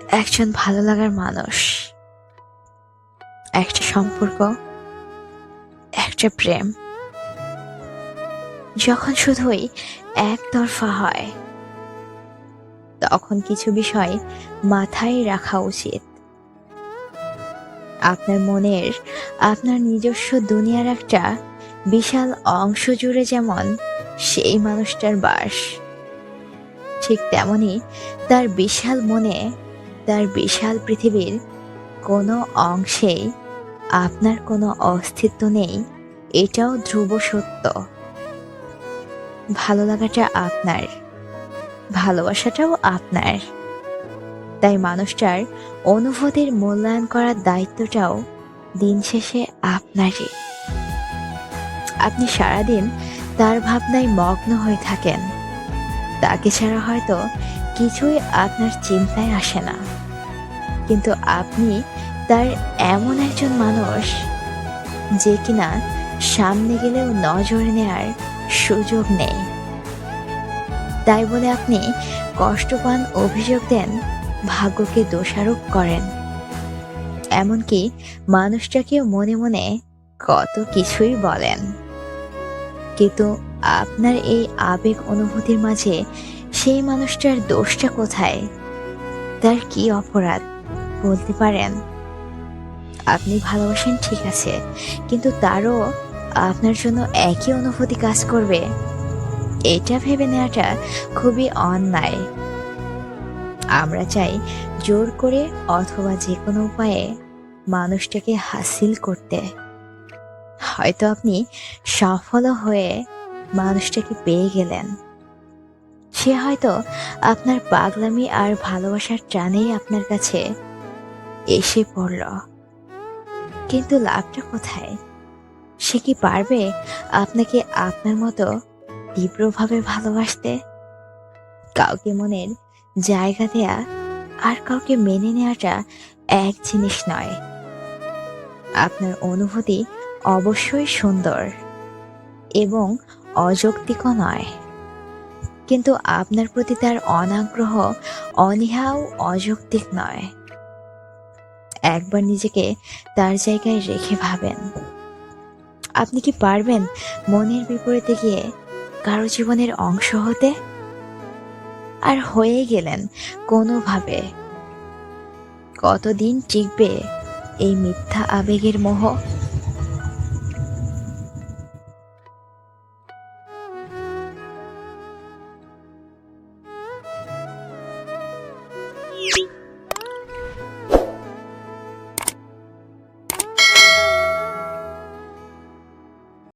একজন ভালো লাগার মানুষ, একটা সম্পর্ক, একটা প্রেম যখন শুধুই একতরফা হয়, তখন কিছু বিষয় মাথায় রাখা উচিত। আপনার মনের, আপনার নিজস্ব দুনিয়ার একটা বিশাল অংশ জুড়ে যেমন সেই মানুষটার বাস, ঠিক তেমনি তার বিশাল মনে, তার বিশাল পৃথিবীর কোনো অংশেই আপনার কোনো অস্তিত্ব নেই, এটাও ধ্রুব সত্য। ভালো লাগাটা আপনার, ভালোবাসাটাও আপনার, তাই মানুষটার অনুভূতির মূল্যায়ন করার দায়িত্বটাও দিন শেষে আপনারই। আপনি সারাদিন তার ভাবনায় মগ্ন হয়ে থাকেন, তাকে ছাড়া হয়তো কিছুই আপনার চিন্তায় আসে না, কিন্তু আপনি তার এমন একজন মানুষ যে কিনা সামনে গেলেও নজরে নেয়ার সুযোগ নেই। তাই বলে আপনি কষ্ট পান, অভিযোগ দেন, ভাগ্যকে দোষারোপ করেন, এমনকি মানুষটাকেও মনে মনে কত কিছুই বলেন। কিন্তু আপনার এই আবেগ অনুভূতির মাঝে সেই মানুষটার দোষটা কোথায়? তার কি অপরাধ বলতে পারেন? আপনি ভালোবাসেন ঠিক আছে, কিন্তু তারও আপনার জন্য একই অনুভূতি কাজ করবে, এটা ভেবে নেওয়াটা খুবই অন্যায়। আমরা চাই জোর করে অথবা যে কোনো উপায়ে মানুষটাকে হাসিল করতে। হয়তো আপনি সফল হয়ে মানুষটাকে পেয়ে গেলেন, সে হয়তো আপনার পাগলামি আর ভালোবাসার টানেই আপনার কাছে এসে পড়ল, কিন্তু লাভটা কোথায়? সে কি পারবে আপনাকে আপনার মতো তীব্রভাবে ভালোবাসতে? কাউকে মনের জায়গা দেয়া আর কাউকে মেনে নেওয়াটা এক জিনিস নয়। আপনার অনুভূতি অবশ্যই সুন্দর এবং অযৌক্তিকও নয়, কিন্তু আপনার প্রতি তার অনাগ্রহ, অনীহাও অযৌক্তিক নয়। একবার নিজেকে তার জায়গায় রেখে ভাবেন, আপনি কি পারবেন মনের বিপরীতে গিয়ে কারো জীবনের অংশ হতে? আর হয়ে গেলেন কোনোভাবে, কতদিন টিকবে এই মিথ্যা আবেগের মোহ?